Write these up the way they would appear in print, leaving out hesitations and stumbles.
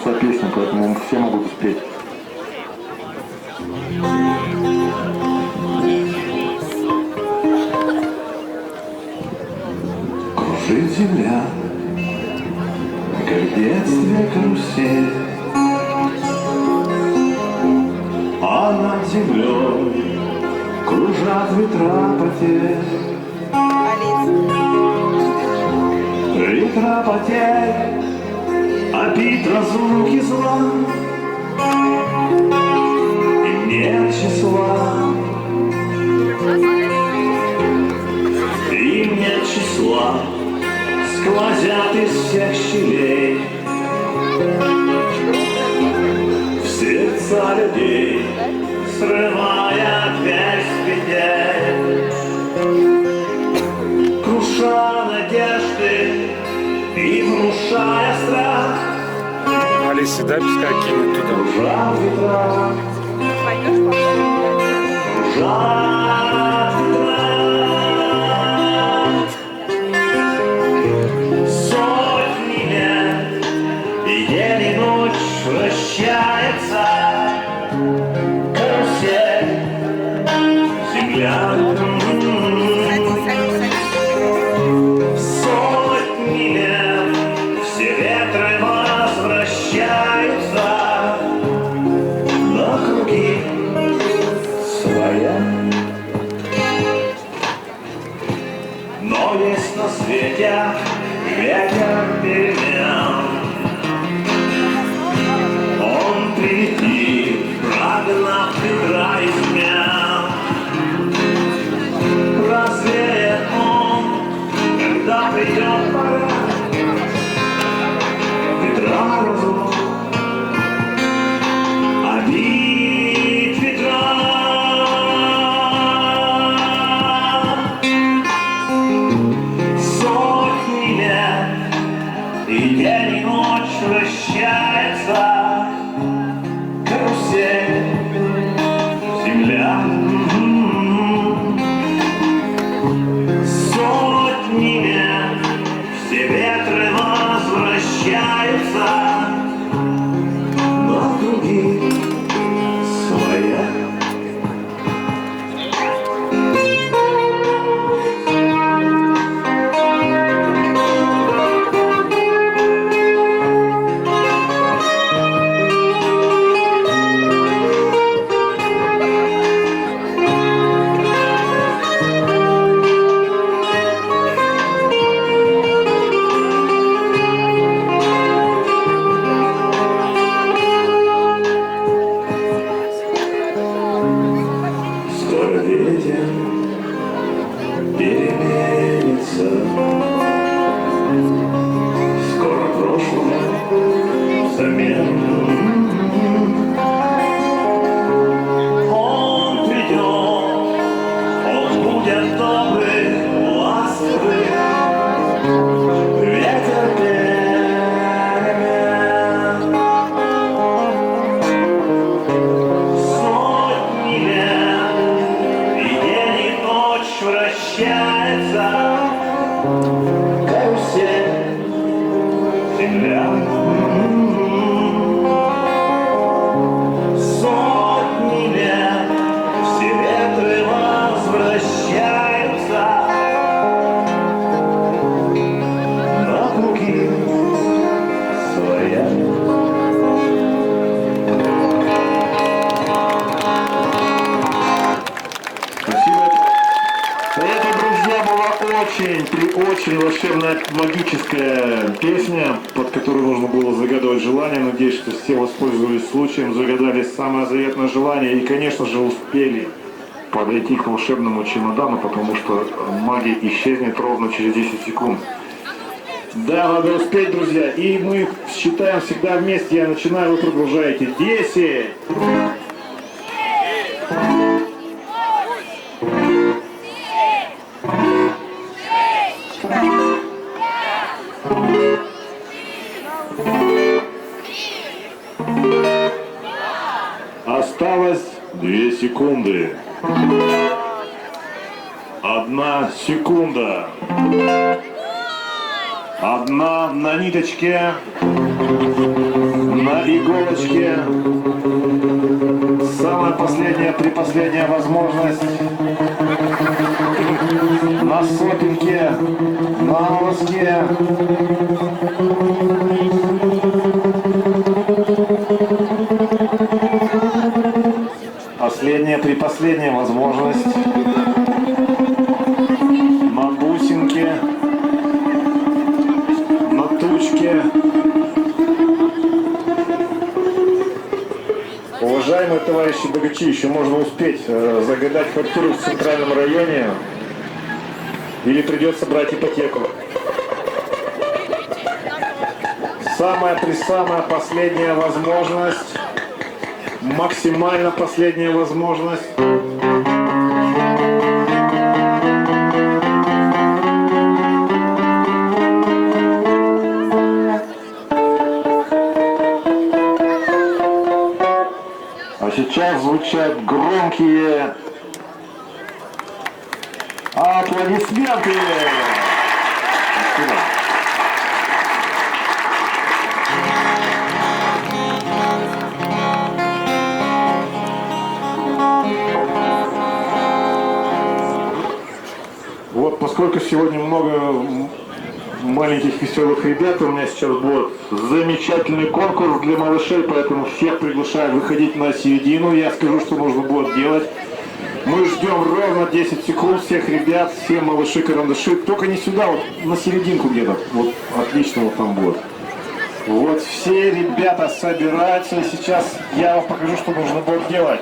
часа песня, поэтому все могут успеть. Кружит земля, как в детстве карусель, а над землей кружат ветра потерь. Ветра потерь, обид, разлуки, зла, и нет числа, и нет числа, сквозят из всех щелей в сердца людей, срывая дверь с петель, круша надежды и внушая страх. Алисе, дай пускай кинет туда. Кружат ветра, кружат ветра, сотни лет, и день и ночь вращается карусель, земля. Сотни лет все ветры возвращаются на круги своя. Но есть на свете ветер перемен. Он прилетит, прогнав ветра измен. Развеет он, когда придет пора, ветра разлук, обид ветра. Сотни лет, и день и ночь вращается карусель, земля. Сотни лет, все ветры возвращаются на круги своя. Скоро ветер переменится, скоро прошлое взамен. Он придет, он будет добрый, ласковый, ветер перемен. Сотни лет, и день и ночь вращается карусель, земля. Сотни лет, все ветры возвращаются на круги своя. Спасибо. Это, друзья, была очень волшебная, магическая песня, под которую нужно было загадывать желание. Надеюсь, что все воспользовались случаем, загадали самое заветное желание и, конечно же, успели подойти к волшебному чемодану, потому что магия исчезнет ровно через 10 секунд. Да, надо успеть, друзья. И мы считаем всегда вместе. Я начинаю, вы продолжаете. 10. Осталось 2 секунды. 1 секунда. 1 на ниточке. На тучке. Самая последняя, предпоследняя возможность. На сопинке, на волоске. Последняя, предпоследняя возможность. На бусинке, на тучке. Уважаемые товарищи богачи, еще можно успеть загадать квартиру в центральном районе или придется брать ипотеку. Самая последняя возможность, максимально последняя возможность. А сейчас звучат громкие аплодисменты. Спасибо. Вот, поскольку сегодня много маленьких веселых ребят, у меня сейчас будет замечательный конкурс для малышей, поэтому всех приглашаю выходить на середину. Я скажу, что нужно будет делать. Мы ждем ровно 10 секунд всех ребят, все малыши-карандаши. Только не сюда, вот на серединку где-то. Вот отлично вот там будет. Вот все ребята собираются. И сейчас я вам покажу, что нужно будет делать.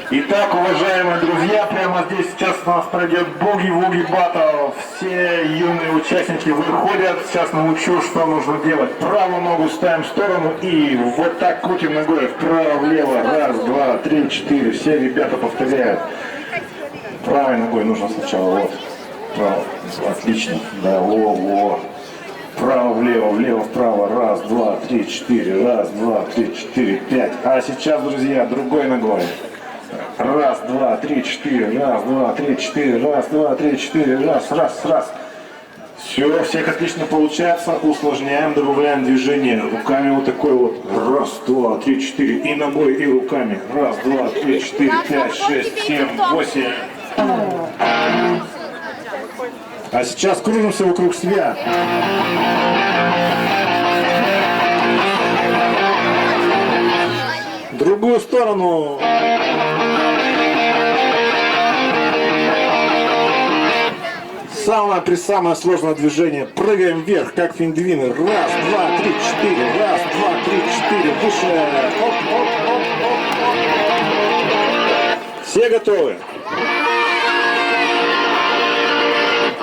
Итак, уважаемые друзья, прямо здесь сейчас у нас пройдет буги-вуги баттл. Все юные участники выходят. Сейчас научу, что нужно делать. Правую ногу ставим в сторону и вот так крутим ногой вправо-влево. Раз, два, три, четыре. Все ребята повторяют. Правой ногой нужно сначала вот. Право. Отлично. Да, во. Вправо-влево, влево-вправо. Раз, два, три, четыре. Раз, два, три, четыре, пять. А сейчас, друзья, другой ногой. Раз, два, три, четыре, раз, два, три, четыре, раз, два, три, четыре, раз. Все, у всех отлично получается. Усложняем, добавляем движение. Руками вот такой вот. Раз, два, три, четыре. И ногой, и руками. Раз, два, три, четыре, пять, шесть, семь, восемь. А сейчас кружимся вокруг себя. В другую сторону. Самое сложное движение. Прыгаем вверх, как пингвины. Раз, два, три, четыре. Раз, два, три, четыре. Выше. Оп, оп, оп, оп, оп. Все готовы?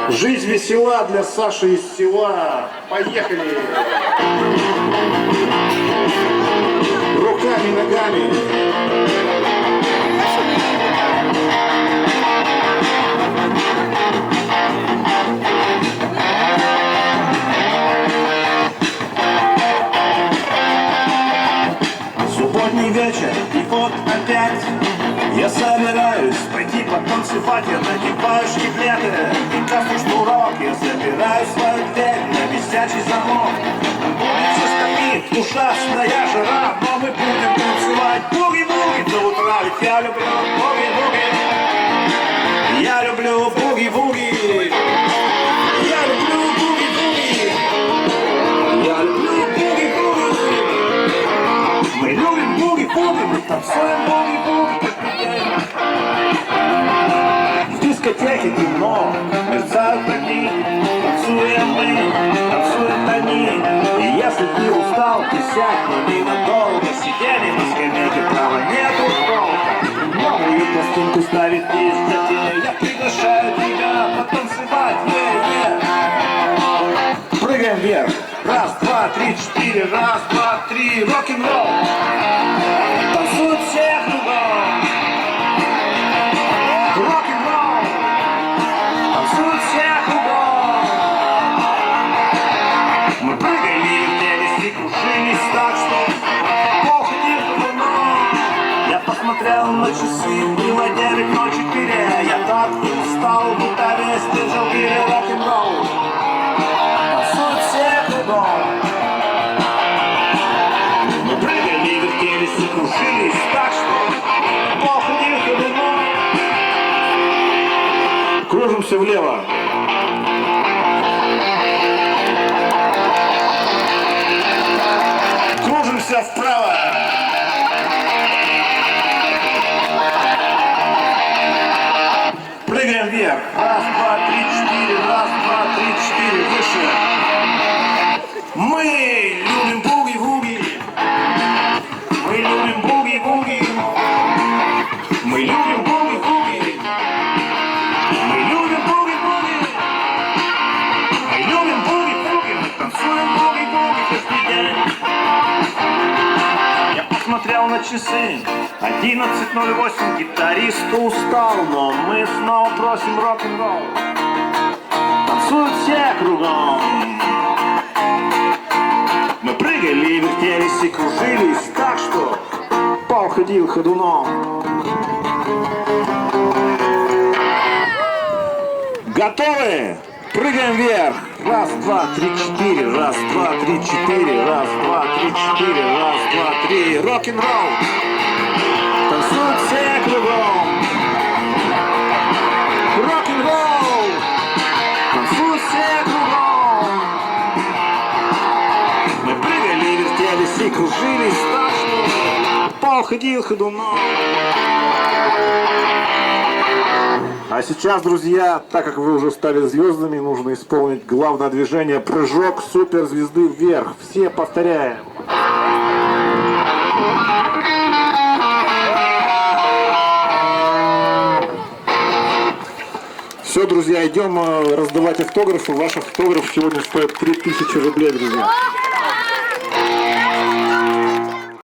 Жизнь весела для Саши из села. Поехали. Руками, ногами. Субботний вечер, и вот опять я собираюсь пойти потанцевать. Я нагибаю шкиблеты и кафу шнурок. Я забираю свою дверь на висячий замок. Улица скопит, ужасная жара, но мы будем танцевать буги-буги до утра. Ведь я люблю буги-буги. Я люблю буги-буги. Я люблю буги-буги. Я люблю буги-буги. Мы любим буги-буги, мы танцуем буги-буги каждый день. В дискотеке темно, мерцают огни. Танцуем мы, танцуют они. И если ты устал, ты сядь, но ненадолго. Сидели на скамейке, права нету стол. Новую пластинку ставит диджей. Я приглашаю тебя потанцевать, Прыгаем вверх. Раз, два, три, четыре. Раз, два, три. Рок-н-ролл. Танцуют всех кругом. Рок-н-ролл. Танцуют всех кругом. Мы прыгали, вертелись и кружились так, что ох, не. Я посмотрел на часы, было 9:04. Я так устал, будто весь держал гири рок-н-ролл. Танцуют все кругом. Мы прыгаем. крутимся влево. Кружимся вправо. Прыгаем вверх. Раз, два, три, четыре. Раз, два, три, четыре. Выше. Мы любим буги-вуги. Мы любим буги-вуги. Мы любим буги-вуги. Мы любим буги-вуги. Мы любим буги-вуги. Мы танцуем буги-вуги каждый день. Я посмотрел на часы. 11:08. Гитарист устал, но мы снова просим рок-н-ролл. Танцуют все кругом. Мы прыгали, вертелись и кружились так, что пол ходил ходуном. Готовы? Прыгаем вверх. Раз, два, три, четыре. Раз, два, три, четыре. Раз, два, три, четыре. Раз, два, три. Рок-н-ролл. Танцуют все кругом. Рок-н-ролл. Танцуют все кругом. Мы прыгали, вертелись и кружились так, что пол ходил ходуном. А сейчас, друзья, так как вы уже стали звездами, нужно исполнить главное движение — прыжок суперзвезды вверх. Все повторяем. Все, друзья, идем раздавать автографы. Ваш автограф сегодня стоит 3000 рублей, друзья.